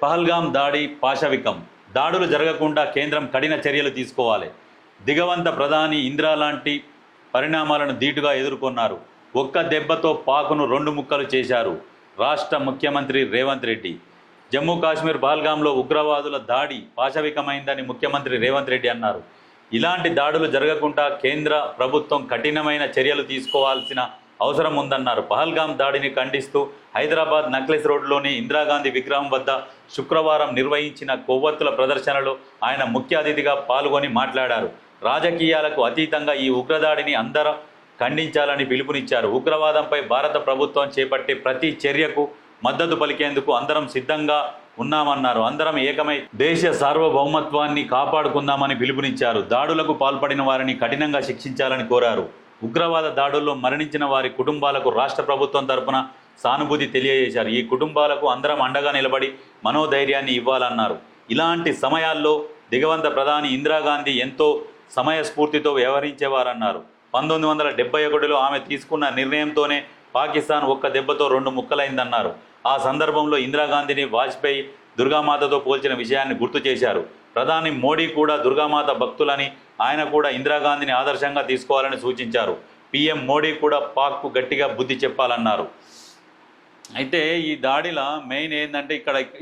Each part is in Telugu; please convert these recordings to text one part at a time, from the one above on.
పహల్గాం దాడి పాశవికం. దాడులు జరగకుండా కేంద్రం కఠిన చర్యలు తీసుకోవాలి. దిగవంత ప్రధాని ఇందిరా లాంటి పరిణామాలను ధీటుగా ఎదుర్కొన్నారు. ఒక్క దెబ్బతో పాకును రెండు ముక్కలు చేశారు రాష్ట్ర ముఖ్యమంత్రి రేవంత్ రెడ్డి. జమ్మూ కాశ్మీర్ పహల్గాంలో ఉగ్రవాదుల దాడి పాశవికమైందని ముఖ్యమంత్రి రేవంత్ రెడ్డి అన్నారు. ఇలాంటి దాడులు జరగకుండా కేంద్ర ప్రభుత్వం కఠినమైన చర్యలు తీసుకోవాల్సిన అవసరం ఉందన్నారు. పహల్గాం దాడిని ఖండిస్తూ హైదరాబాద్ నక్లెస్ రోడ్లోని ఇందిరాగాంధీ విగ్రహం వద్ద శుక్రవారం నిర్వహించిన కొవ్వొత్తుల ప్రదర్శనలో ఆయన ముఖ్య అతిథిగా పాల్గొని మాట్లాడారు. రాజకీయాలకు అతీతంగా ఈ ఉగ్రదాడిని అందరూ ఖండించాలని పిలుపునిచ్చారు. ఉగ్రవాదంపై భారత ప్రభుత్వం చేపట్టే ప్రతి చర్యకు మద్దతు పలికేందుకు అందరం సిద్ధంగా ఉన్నామన్నారు. అందరం ఏకమై దేశ సార్వభౌమత్వాన్ని కాపాడుకుందామని పిలుపునిచ్చారు. దాడులకు పాల్పడిన వారిని కఠినంగా శిక్షించాలని కోరారు. ఉగ్రవాద దాడుల్లో మరణించిన వారి కుటుంబాలకు రాష్ట్ర ప్రభుత్వం తరపున సానుభూతి తెలియజేశారు. ఈ కుటుంబాలకు అందరం అండగా నిలబడి మనోధైర్యాన్ని ఇవ్వాలన్నారు. ఇలాంటి సమయాల్లో దిగవంత ప్రధాని ఇందిరాగాంధీ ఎంతో సమయస్ఫూర్తితో వ్యవహరించేవారన్నారు. 1971లో ఆమె తీసుకున్న నిర్ణయంతోనే పాకిస్తాన్ ఒక్క దెబ్బతో రెండు ముక్కలైందన్నారు. ఆ సందర్భంలో ఇందిరాగాంధీని వాజ్పేయి దుర్గామాతతో పోల్చిన విషయాన్ని గుర్తు చేశారు. ప్రధాని మోడీ కూడా దుర్గామాత భక్తులని, ఆయన కూడా ఇందిరాగాంధీని ఆదర్శంగా తీసుకోవాలని సూచించారు. పీఎం మోడీ కూడా పాక్కు గట్టిగా బుద్ధి చెప్పాలన్నారు. అయితే ఈ దాడిలో మెయిన్ ఏంటంటే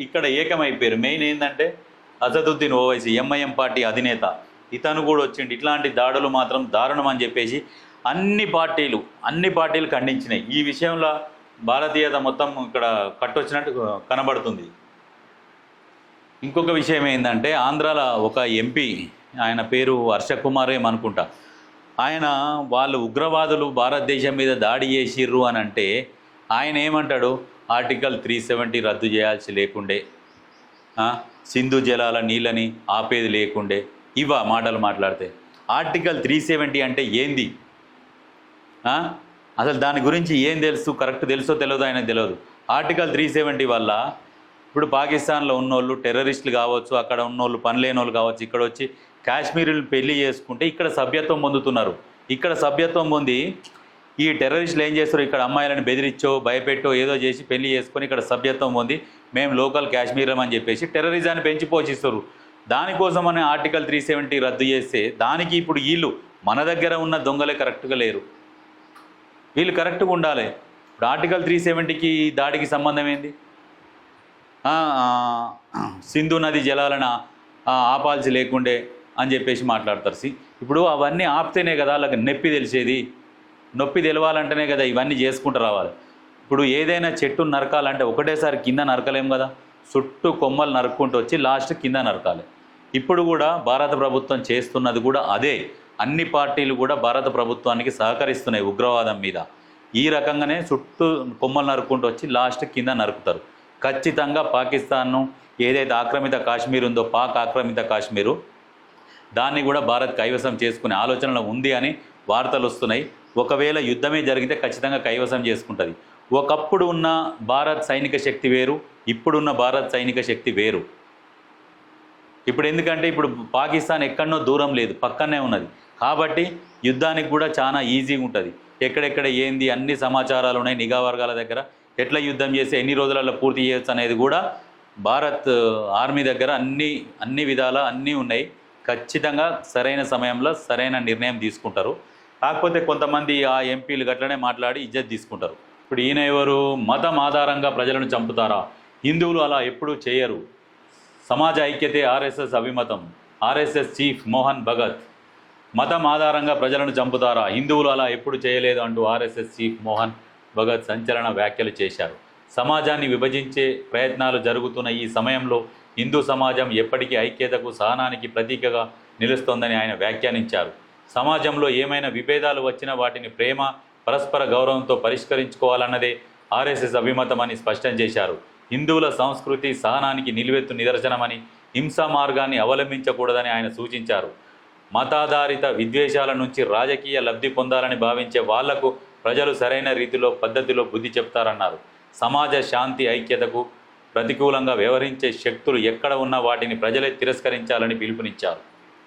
ఇక్కడ ఏకమైపోయారు. మెయిన్ ఏంటంటే అసదుద్దీన్ ఓవైసీ ఎంఐఎం పార్టీ అధినేత, ఇతను కూడా వచ్చిండు. ఇట్లాంటి దాడులు మాత్రం దారుణం అని చెప్పేసి అన్ని పార్టీలు ఖండించినాయి. ఈ విషయంలో భారతీయత మొత్తం ఇక్కడ కట్టొచ్చినట్టు కనబడుతుంది. ఇంకొక విషయం ఏంటంటే ఆంధ్రాలో ఒక ఎంపీ, ఆయన పేరు హర్షకుమార్ ఏమనుకుంటా, ఆయన వాళ్ళు ఉగ్రవాదులు భారతదేశం మీద దాడి చేసిర్రు అని అంటే ఆయన ఏమంటాడు, ఆర్టికల్ 370 రద్దు చేయాల్సి లేకుండే, సింధు జలాల నీళ్ళని ఆపేది లేకుండే, ఇవా మాటలు మాట్లాడితే. ఆర్టికల్ 370 అంటే ఏంది? అసలు దాని గురించి ఏం తెలుసు, కరెక్ట్ తెలుసో తెలియదో ఆయనకు తెలియదు. ఆర్టికల్ 370 వల్ల ఇప్పుడు పాకిస్తాన్లో ఉన్నోళ్ళు టెర్రరిస్టులు కావచ్చు, అక్కడ ఉన్నోళ్ళు పని లేని వాళ్ళు కావచ్చు, ఇక్కడ వచ్చి కాశ్మీర్లు పెళ్లి చేసుకుంటే ఇక్కడ సభ్యత్వం పొందుతున్నారు. ఇక్కడ సభ్యత్వం పొంది ఈ టెర్రరిస్టులు ఏం చేస్తారు, ఇక్కడ అమ్మాయిలను బెదిరించో భయపెట్టో ఏదో చేసి పెళ్లి చేసుకొని ఇక్కడ సభ్యత్వం పొంది మేము లోకల్ కాశ్మీరం అని చెప్పేసి టెర్రరిజాన్ని పెంచి పోషిస్తారు. దానికోసమని ఆర్టికల్ 370 రద్దు చేస్తే దానికి ఇప్పుడు వీళ్ళు మన దగ్గర ఉన్న దొంగలే కరెక్ట్గా లేరు, వీళ్ళు కరెక్ట్గా ఉండాలి. ఇప్పుడు ఆర్టికల్ 370కి దాడికి సంబంధం ఏంది? సింధు నది జలాలను ఆపాల్సి లేకుండే అని చెప్పేసి మాట్లాడతారు. ఇప్పుడు అవన్నీ ఆపితేనే కదా వాళ్ళకి నొప్పి తెలిసేది. నొప్పి తెలవాలంటేనే కదా ఇవన్నీ చేసుకుంటూ రావాలి. ఇప్పుడు ఏదైనా చెట్టు నరకాలంటే ఒకటేసారి కింద నరకలేం కదా, చుట్టూ కొమ్మలు నరుక్కుంటూ వచ్చి లాస్ట్ కింద నరకాలి. ఇప్పుడు కూడా భారత ప్రభుత్వం చేస్తున్నది కూడా అదే. అన్ని పార్టీలు కూడా భారత ప్రభుత్వానికి సహకరిస్తున్నాయి ఉగ్రవాదం మీద. ఈ రకంగానే చుట్టూ కొమ్మలు నరుక్కుంటూ వచ్చి లాస్ట్ కింద నరుకుతారు. ఖచ్చితంగా పాకిస్తాన్ను ఏదైతే ఆక్రమిత కాశ్మీర్ ఉందో, పాక్ ఆక్రమిత కాశ్మీరు, దాన్ని కూడా భారత్ కైవసం చేసుకునే ఆలోచనలో ఉంది అని వార్తలు వస్తున్నాయి. ఒకవేళ యుద్ధమే జరిగితే ఖచ్చితంగా కైవసం చేసుకుంటుంది. ఒకప్పుడు ఉన్న భారత్ సైనిక శక్తి వేరు, ఇప్పుడున్న భారత్ సైనిక శక్తి వేరు. ఇప్పుడు ఎందుకంటే ఇప్పుడు పాకిస్తాన్ ఎక్కడనో దూరం లేదు, పక్కనే ఉన్నది. కాబట్టి యుద్ధానికి కూడా చాలా ఈజీగా ఉంటుంది. ఎక్కడెక్కడ ఏంది అన్ని సమాచారాలు ఉన్నాయి నిఘా వర్గాల దగ్గర. ఎట్లా యుద్ధం చేసి ఎన్ని రోజులలో పూర్తి చేయొచ్చు అనేది కూడా భారత్ ఆర్మీ దగ్గర అన్ని విధాలా అన్నీ ఉన్నాయి. ఖచ్చితంగా సరైన సమయంలో సరైన నిర్ణయం తీసుకుంటారు. కాకపోతే కొంతమంది ఆ ఎంపీలు గట్లనే మాట్లాడి ఇజ్జత్ తీసుకుంటారు. ఇప్పుడు ఈయన ఎవరు? మతం ఆధారంగా ప్రజలను చంపుతారా? హిందువులు అలా ఎప్పుడూ చేయరు. సమాజ ఐక్యతే ఆర్ఎస్ఎస్ అభిమతం. RSS chief Mohan Bhagat. మతం ఆధారంగా ప్రజలను చంపుతారా? హిందువులు అలా ఎప్పుడు చేయలేదు అంటూ ఆర్ఎస్ఎస్ చీఫ్ మోహన్ భగత్ సంచలన వ్యాఖ్యలు చేశారు. సమాజాన్ని విభజించే ప్రయత్నాలు జరుగుతున్న ఈ సమయంలో హిందూ సమాజం ఎప్పటికీ ఐక్యతకు సహనానికి ప్రతీకగా నిలుస్తోందని ఆయన వ్యాఖ్యానించారు. సమాజంలో ఏమైనా విభేదాలు వచ్చినా వాటిని ప్రేమ, పరస్పర గౌరవంతో పరిష్కరించుకోవాలన్నదే ఆర్ఎస్ఎస్ అభిమతమని స్పష్టం చేశారు. హిందువుల సంస్కృతి సహనానికి నిలువెత్తు నిదర్శనమని, హింసా మార్గాన్ని అవలంబించకూడదని ఆయన సూచించారు. మతాధారిత విద్వేషాల నుంచి రాజకీయ లబ్ధి పొందాలని భావించే వాళ్లకు ప్రజలు సరైన రీతిలో పద్ధతిలో బుద్ధి చెప్తారన్నారు. సమాజ శాంతి ఐక్యతకు ప్రతికూలంగా వ్యవహరించే శక్తులు ఎక్కడ ఉన్నా వాటిని ప్రజలే తిరస్కరించాలని పిలుపునిచ్చారు.